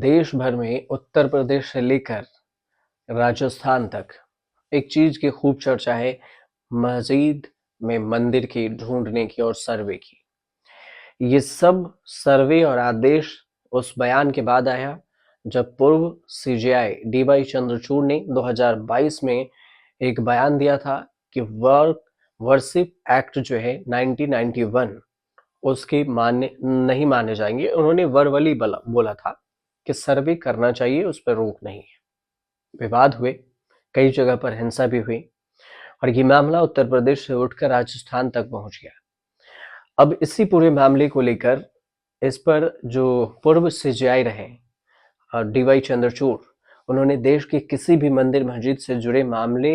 देश भर में उत्तर प्रदेश से लेकर राजस्थान तक एक चीज की खूब चर्चा है, मस्जिद में मंदिर की ढूंढने की और सर्वे की। ये सब सर्वे और आदेश उस बयान के बाद आया जब पूर्व सीजेआई डी.वाई. चंद्रचूड़ ने 2022 में एक बयान दिया था कि वर्शिप एक्ट जो है 1991 उसके मान्य नहीं माने जाएंगे। उन्होंने वर्बली बोला था कि सर्वे करना चाहिए, उस पर रोक नहीं है। विवाद हुए, कई जगह पर हिंसा भी हुई और ये मामला उत्तर प्रदेश से उठकर राजस्थान तक पहुंच गया। अब इसी पूरे मामले को लेकर इस पर जो पूर्व सीजेआई रहे डी.वाई. चंद्रचूड़, उन्होंने देश के किसी भी मंदिर मस्जिद से जुड़े मामले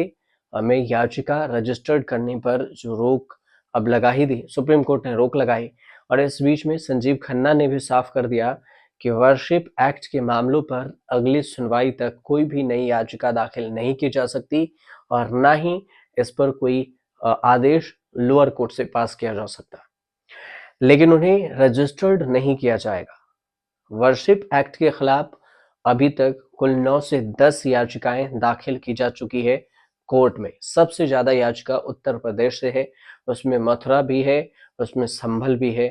में याचिका रजिस्टर्ड करने पर जो रोक अब लगा ही दी। सुप्रीम कोर्ट ने रोक लगाई और इस बीच में संजीव खन्ना ने भी साफ कर दिया कि वर्शिप एक्ट के मामलों पर अगली सुनवाई तक कोई भी नई याचिका दाखिल नहीं की जा सकती और ना ही इस पर कोई आदेश लोअर कोर्ट से पास किया जा सकता, लेकिन उन्हें रजिस्टर्ड नहीं किया जाएगा। वर्शिप एक्ट के खिलाफ अभी तक कुल 9 से 10 याचिकाएं दाखिल की जा चुकी है कोर्ट में। सबसे ज्यादा याचिका उत्तर प्रदेश से है, उसमें मथुरा भी है, उसमें संभल भी है।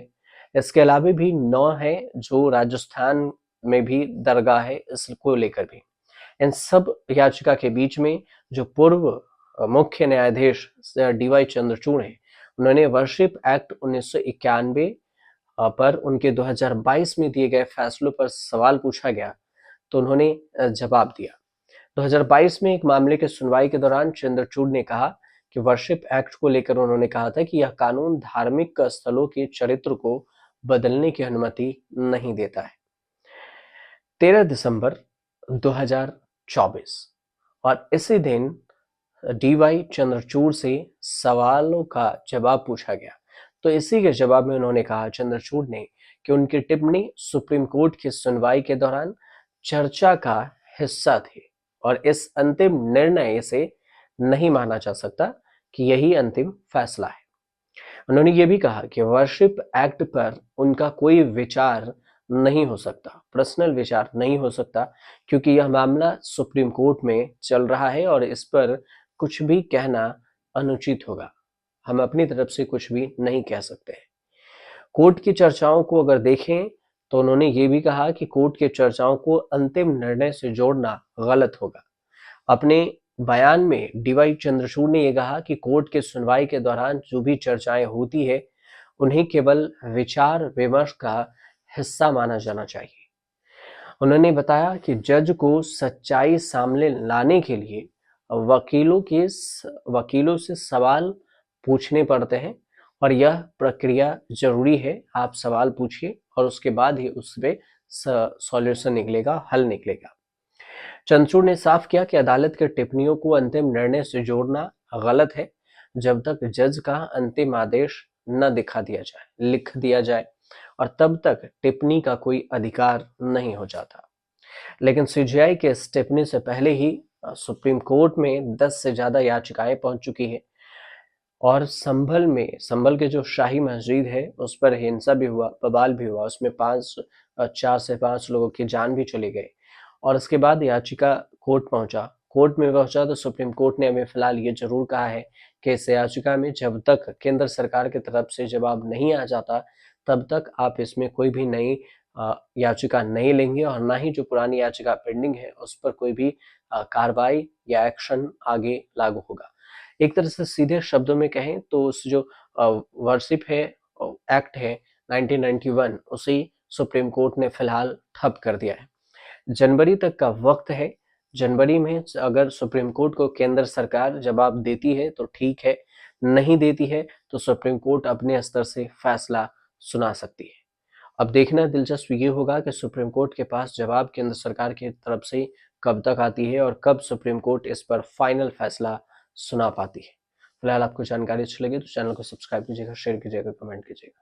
इसके अलावा भी 9 है जो राजस्थान में भी दरगाह है, इसको लेकर भी। इन सब याचिका के बीच में जो पूर्व मुख्य न्यायाधीश डी.वाई. चंद्रचूड़ हैं, उन्होंने वर्शिप एक्ट 1991 पर उनके 2022 में दिए गए फैसलों पर सवाल पूछा गया तो उन्होंने जवाब दिया। 2022 में एक मामले की सुनवाई के दौरान चंद्रचूड़ ने कहा कि वर्शिप एक्ट को लेकर उन्होंने कहा था कि यह कानून धार्मिक स्थलों के चरित्र को बदलने की अनुमति नहीं देता है। 13 दिसंबर 2024 और इसी दिन डी.वाई. चंद्रचूड़ से सवालों का जवाब पूछा गया तो इसी के जवाब में उन्होंने कहा, चंद्रचूड़ ने, कि उनकी टिप्पणी सुप्रीम कोर्ट की सुनवाई के दौरान चर्चा का हिस्सा थी और इस अंतिम निर्णय से नहीं माना जा सकता कि यही अंतिम फैसला है। उन्होंने ये भी कहा कि वर्शिप एक्ट पर उनका कोई विचार नहीं हो सकता, पर्सनल विचार नहीं हो सकता, क्योंकि यह मामला सुप्रीम कोर्ट में चल रहा है और इस पर कुछ भी कहना अनुचित होगा। हम अपनी तरफ से कुछ भी नहीं कह सकते हैं। कोर्ट की चर्चाओं को अगर देखें तो उन्होंने ये भी कहा कि कोर्ट की चर्चाओं को अंतिम निर्णय से जोड़ना गलत होगा। अपने बयान में डी.वाई. चंद्रचूड़ ने यह कहा कि कोर्ट के सुनवाई के दौरान जो भी चर्चाएं होती है उन्हें केवल विचार विमर्श का हिस्सा माना जाना चाहिए। उन्होंने बताया कि जज को सच्चाई सामने लाने के लिए वकीलों से सवाल पूछने पड़ते हैं और यह प्रक्रिया जरूरी है। आप सवाल पूछिए और उसके बाद ही उस पे सॉल्यूशन निकलेगा, हल निकलेगा। चंद्रचूड़ ने साफ किया कि अदालत के टिप्पणियों को अंतिम निर्णय से जोड़ना गलत है जब तक जज का अंतिम आदेश न लिख दिया जाए और तब तक टिप्पणी का कोई अधिकार नहीं हो जाता। लेकिन सीजेआई के इस टिप्पणी से पहले ही सुप्रीम कोर्ट में 10 से ज्यादा याचिकाएं पहुंच चुकी है और संभल के जो शाही मस्जिद है उस पर हिंसा भी हुआ, बवाल भी हुआ, उसमें 4 से 5 लोगों की जान भी चली गई और उसके बाद याचिका कोर्ट में पहुंचा तो सुप्रीम कोर्ट ने अभी फिलहाल ये जरूर कहा है कि इस याचिका में जब तक केंद्र सरकार की तरफ से जवाब नहीं आ जाता तब तक आप इसमें कोई भी नई याचिका नहीं लेंगे और ना ही जो पुरानी याचिका पेंडिंग है उस पर कोई भी कार्रवाई या एक्शन आगे लागू होगा। एक तरह से सीधे शब्दों में कहें तो उस जो वर्शिप है एक्ट है 1991 उसे सुप्रीम कोर्ट ने फिलहाल ठप कर दिया है। जनवरी तक का वक्त है। जनवरी में अगर सुप्रीम कोर्ट को केंद्र सरकार जवाब देती है तो ठीक है, नहीं देती है तो सुप्रीम कोर्ट अपने स्तर से फैसला सुना सकती है। अब देखना दिलचस्प ये होगा कि सुप्रीम कोर्ट के पास जवाब केंद्र सरकार की तरफ से कब तक आती है और कब सुप्रीम कोर्ट इस पर फाइनल फैसला सुना पाती है। फिलहाल आपको जानकारी अच्छी लगी तो चैनल को सब्सक्राइब कीजिएगा, शेयर कीजिएगा, कमेंट कीजिएगा।